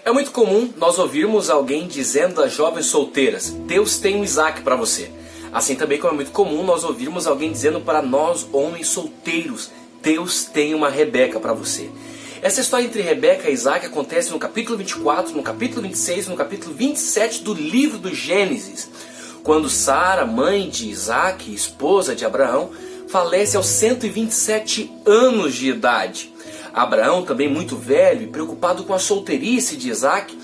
É muito comum nós ouvirmos alguém dizendo às jovens solteiras: Deus tem um Isaac para você. Assim também como é muito comum nós ouvirmos alguém dizendo para nós, homens solteiros: Deus tem uma Rebeca para você. Essa história entre Rebeca e Isaac acontece no capítulo 24, no capítulo 26 e no capítulo 27 do livro do Gênesis, quando Sara, mãe de Isaac, esposa de Abraão, falece aos 127 anos de idade. Abraão, também muito velho e preocupado com a solteirice de Isaac,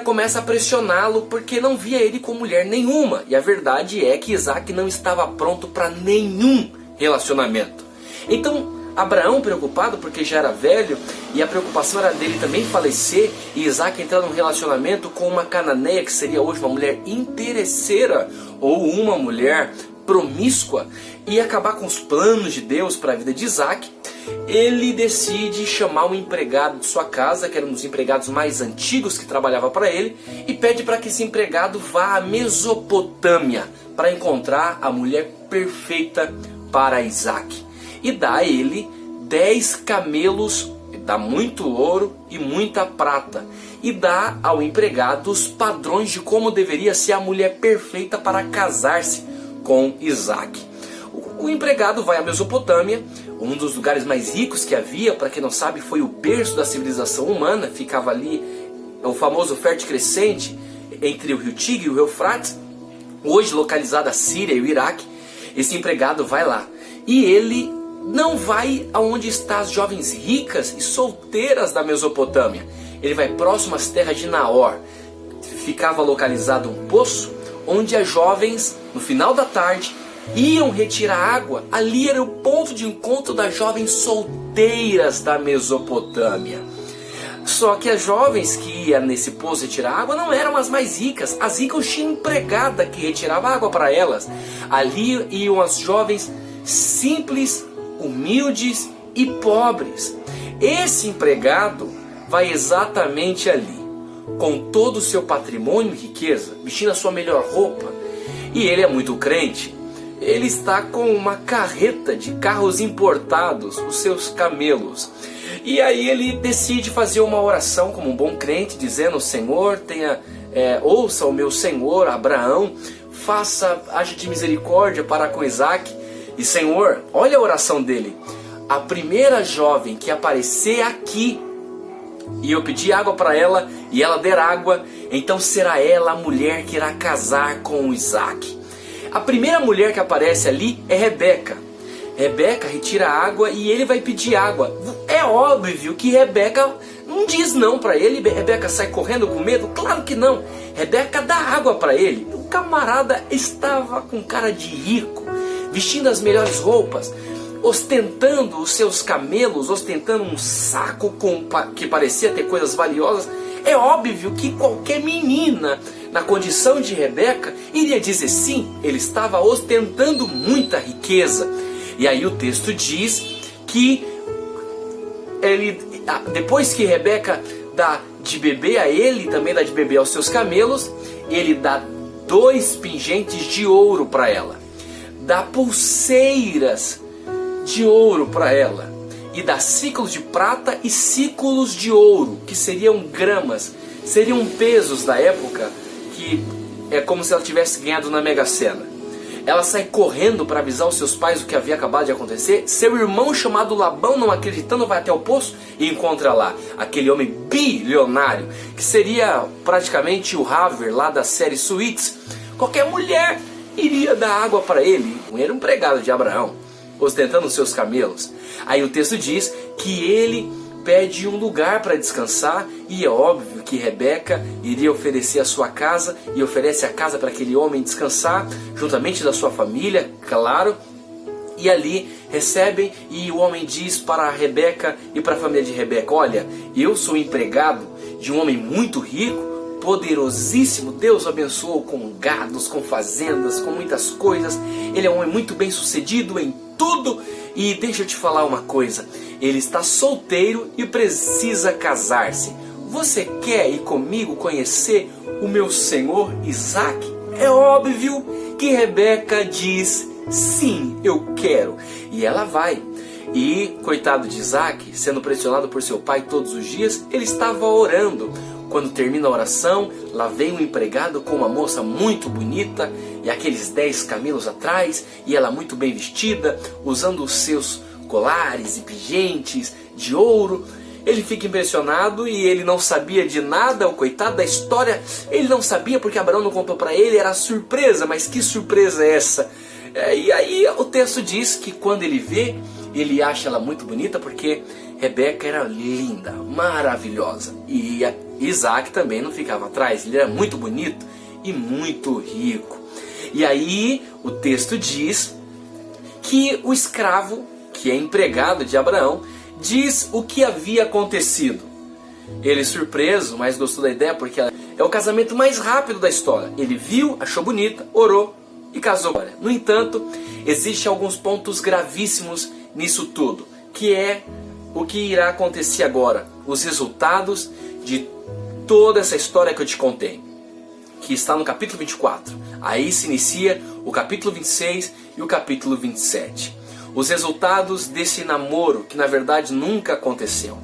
começa a pressioná-lo porque não via ele com mulher nenhuma. E a verdade é que Isaac não estava pronto para nenhum relacionamento. Então, Abraão, preocupado porque já era velho, e a preocupação era dele também falecer, e Isaac entrar num relacionamento com uma cananeia, que seria hoje uma mulher interesseira, ou uma mulher promíscua, e acabar com os planos de Deus para a vida de Isaac, ele decide chamar um empregado de sua casa, que era um dos empregados mais antigos que trabalhava para ele, e pede para que esse empregado vá à Mesopotâmia para encontrar a mulher perfeita para Isaac. E dá a ele 10 camelos, dá muito ouro e muita prata. E dá ao empregado os padrões de como deveria ser a mulher perfeita para casar-se com Isaac. O empregado vai à Mesopotâmia, um dos lugares mais ricos que havia. Para quem não sabe, foi o berço da civilização humana. Ficava ali o famoso fértil crescente entre o rio Tigre e o Eufrates, hoje localizado a Síria e o Iraque. Esse empregado vai lá e ele não vai aonde estão as jovens ricas e solteiras da Mesopotâmia. Ele vai próximo às terras de Naor. Ficava localizado um poço onde as jovens, no final da tarde, iam retirar água. Ali era o ponto de encontro das jovens solteiras da Mesopotâmia. Só que as jovens que iam nesse poço retirar água não eram as mais ricas. As ricas tinham empregada que retirava água para elas. Ali iam as jovens simples, humildes e pobres. Esse empregado vai exatamente ali, com todo o seu patrimônio e riqueza, vestindo a sua melhor roupa. E ele é muito crente. Ele está com uma carreta de carros importados, os seus camelos. E aí ele decide fazer uma oração como um bom crente, dizendo: Senhor, ouça o meu senhor Abraão, haja de misericórdia para com Isaac. E Senhor, olha a oração dele: a primeira jovem que aparecer aqui e eu pedir água para ela e ela der água, então será ela a mulher que irá casar com Isaac. A primeira mulher que aparece ali é Rebeca. Rebeca retira a água e ele vai pedir água. É óbvio que Rebeca não diz não para ele. Rebeca sai correndo com medo? Claro que não. Rebeca dá água para ele. O camarada estava com cara de rico, vestindo as melhores roupas, ostentando os seus camelos, ostentando um saco que parecia ter coisas valiosas. É óbvio que qualquer menina na condição de Rebeca iria dizer sim. Ele estava ostentando muita riqueza. E aí o texto diz que depois que Rebeca dá de beber a ele, também dá de beber aos seus camelos, ele dá 2 pingentes de ouro para ela, dá pulseiras de ouro para ela, e dá ciclos de prata e ciclos de ouro, que seriam gramas, seriam pesos da época, que é como se ela tivesse ganhado na Mega Sena. Ela sai correndo para avisar os seus pais o que havia acabado de acontecer. Seu irmão, chamado Labão, não acreditando, vai até o poço e encontra lá aquele homem bilionário, que seria praticamente o Haver lá da série Suits. Qualquer mulher iria dar água para ele. Ele era um empregado de Abraão, ostentando os seus camelos. Aí o texto diz que ele pede um lugar para descansar, e é óbvio que Rebeca iria oferecer a sua casa, e oferece a casa para aquele homem descansar, juntamente da sua família, claro. E ali recebem, e o homem diz para Rebeca e para a família de Rebeca: olha, eu sou empregado de um homem muito rico, poderosíssimo, Deus o abençoou com gados, com fazendas, com muitas coisas. Ele é um homem muito bem sucedido em tudo. E deixa eu te falar uma coisa: ele está solteiro e precisa casar-se. Você quer ir comigo conhecer o meu senhor Isaac? É óbvio que Rebeca diz: sim, eu quero. E ela vai. E coitado de Isaac, sendo pressionado por seu pai todos os dias, ele estava orando. Quando termina a oração, lá vem um empregado com uma moça muito bonita e aqueles 10 camelos atrás, e ela muito bem vestida, usando os seus colares e pingentes de ouro. Ele fica impressionado e ele não sabia de nada, o coitado da história, ele não sabia porque Abraão não contou para ele, era surpresa, mas que surpresa é essa? E aí o texto diz que quando ele vê, ele acha ela muito bonita porque Rebeca era linda, maravilhosa. E Isaac também não ficava atrás, ele era muito bonito e muito rico. E aí o texto diz que o escravo, que é empregado de Abraão, diz o que havia acontecido. Ele surpreso, mas gostou da ideia porque é o casamento mais rápido da história. Ele viu, achou bonita, orou e casou. No entanto, existem alguns pontos gravíssimos nisso tudo, que é o que irá acontecer agora, os resultados de toda essa história que eu te contei, que está no capítulo 24. Aí se inicia o capítulo 26 e o capítulo 27. Os resultados desse namoro que na verdade nunca aconteceu.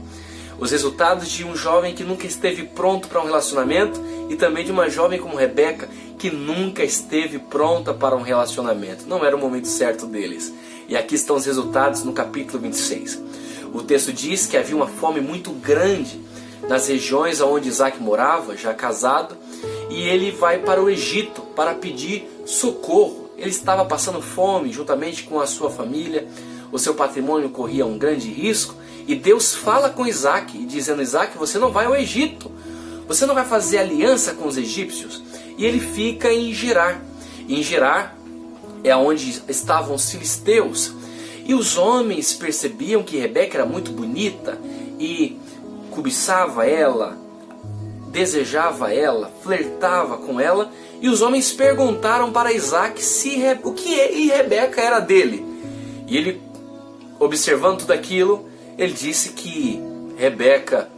Os resultados de um jovem que nunca esteve pronto para um relacionamento e também de uma jovem como Rebeca que nunca esteve pronta para um relacionamento. Não era o momento certo deles. E aqui estão os resultados no capítulo 26. O texto diz que havia uma fome muito grande nas regiões onde Isaac morava, já casado, e ele vai para o Egito para pedir socorro. Ele estava passando fome juntamente com a sua família, o seu patrimônio corria um grande risco, e Deus fala com Isaac, dizendo: Isaac, você não vai ao Egito, você não vai fazer aliança com os egípcios. E ele fica em Gerar. E em Gerar é onde estavam os filisteus. E os homens percebiam que Rebeca era muito bonita e cobiçava ela, desejava ela, flertava com ela. E os homens perguntaram para Isaac o que Rebeca era dele. E ele, observando tudo aquilo, ele disse que Rebeca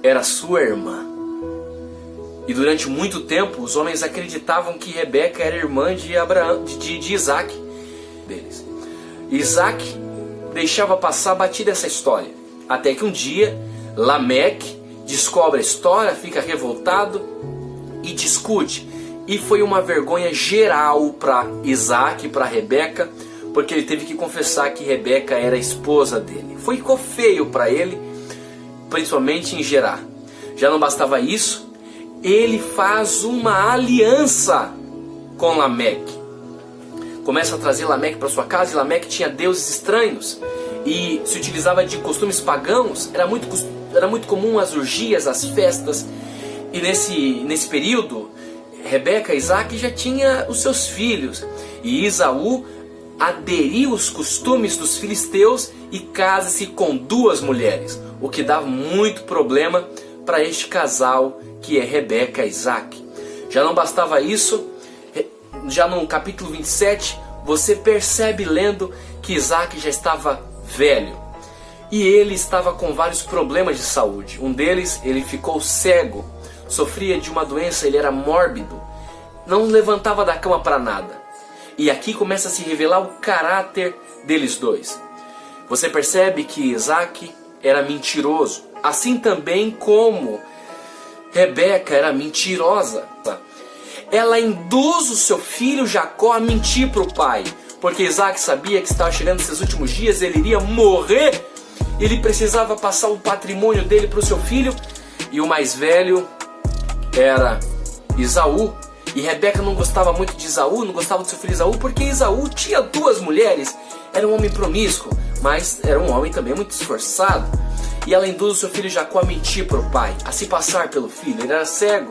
era sua irmã. E durante muito tempo os homens acreditavam que Rebeca era irmã de Abraão, de Isaac deles. Isaac deixava passar batida essa história, até que um dia Lameque descobre a história, fica revoltado e discute. E foi uma vergonha geral para Isaac e para Rebeca, porque ele teve que confessar que Rebeca era a esposa dele. Ficou feio para ele, principalmente em Gerar. Já não bastava isso, ele faz uma aliança com Lameque. Começa a trazer Lameque para sua casa, e Lameque tinha deuses estranhos e se utilizava de costumes pagãos. Era muito comum as orgias, as festas. E nesse período, Rebeca e Isaac já tinha os seus filhos. E Esaú aderiu aos costumes dos filisteus e casa-se com 2 mulheres, o que dava muito problema para este casal que é Rebeca e Isaac. Já não bastava isso, já no capítulo 27, você percebe lendo que Isaac já estava velho. E ele estava com vários problemas de saúde. Um deles, ele ficou cego, sofria de uma doença, ele era mórbido, não levantava da cama para nada. E aqui começa a se revelar o caráter deles dois. Você percebe que Isaac era mentiroso, assim também como Rebeca era mentirosa. Ela induz o seu filho Jacó a mentir para o pai, porque Isaac sabia que estava chegando esses últimos dias, ele iria morrer, ele precisava passar o patrimônio dele para o seu filho, e o mais velho era Esaú. E Rebeca não gostava muito de Esaú, não gostava do seu filho Esaú, porque Esaú tinha 2 mulheres, era um homem promíscuo, mas era um homem também muito esforçado. E ela induz o seu filho Jacó a mentir para o pai, a se passar pelo filho. Ele era cego,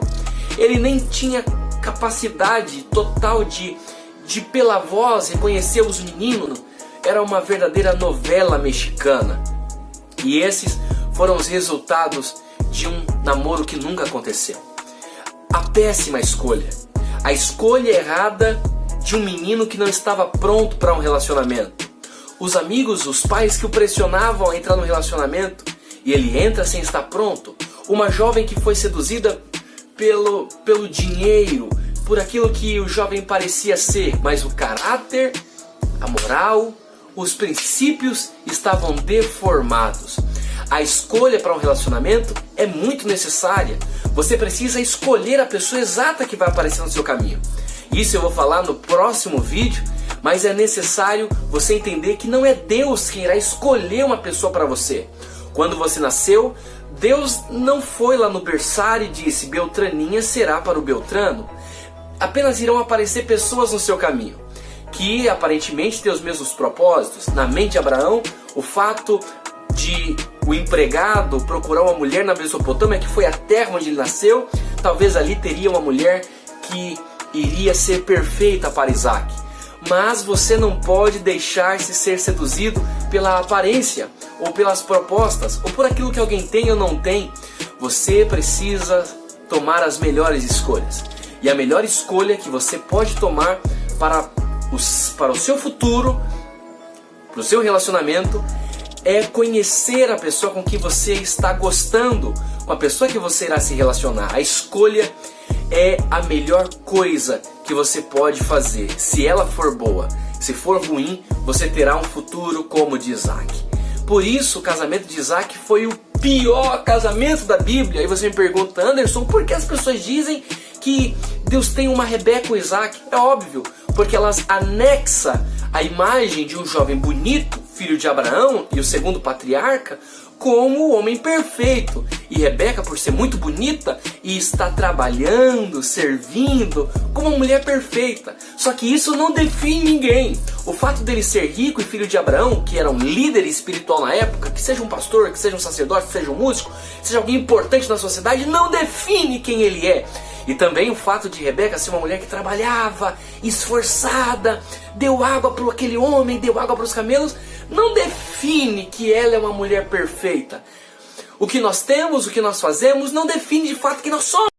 ele nem tinha capacidade total de pela voz reconhecer os meninos. Era uma verdadeira novela mexicana. E esses foram os resultados de um namoro que nunca aconteceu. A péssima escolha, a escolha errada de um menino que não estava pronto para um relacionamento. Os amigos, os pais que o pressionavam a entrar no relacionamento, e ele entra sem estar pronto. Uma jovem que foi seduzida pelo dinheiro, por aquilo que o jovem parecia ser, mas o caráter, a moral, os princípios estavam deformados. A escolha para um relacionamento é muito necessária. Você precisa escolher a pessoa exata que vai aparecer no seu caminho. Isso eu vou falar no próximo vídeo, mas é necessário você entender que não é Deus quem irá escolher uma pessoa para você. Quando você nasceu, Deus não foi lá no berçário e disse: Beltraninha será para o Beltrano. Apenas irão aparecer pessoas no seu caminho, que aparentemente têm os mesmos propósitos. Na mente de Abraão, o fato de o empregado procurar uma mulher na Mesopotâmia, que foi a terra onde ele nasceu, talvez ali teria uma mulher que iria ser perfeita para Isaac. Mas você não pode deixar-se ser seduzido pela aparência, ou pelas propostas, ou por aquilo que alguém tem ou não tem. Você precisa tomar as melhores escolhas. E a melhor escolha que você pode tomar para o seu futuro, para o seu relacionamento, é conhecer a pessoa com quem você está gostando, com a pessoa que você irá se relacionar. A escolha é a melhor coisa que você pode fazer. Se ela for boa, se for ruim, você terá um futuro como o de Isaac. Por isso, o casamento de Isaac foi o pior casamento da Bíblia. Aí você me pergunta: Anderson, por que as pessoas dizem que Deus tem uma Rebeca com Isaac? É óbvio, porque elas anexam a imagem de um jovem bonito, filho de Abraão e o segundo patriarca, como o homem perfeito. E Rebeca, por ser muito bonita e está trabalhando, servindo, como uma mulher perfeita. Só que isso não define ninguém. O fato dele ser rico e filho de Abraão, que era um líder espiritual na época, que seja um pastor, que seja um sacerdote, que seja um músico, que seja alguém importante na sociedade, não define quem ele é. E também o fato de Rebeca ser uma mulher que trabalhava, esforçada, deu água para aquele homem, deu água para os camelos, não define que ela é uma mulher perfeita. O que nós temos, o que nós fazemos, não define de fato quem nós somos.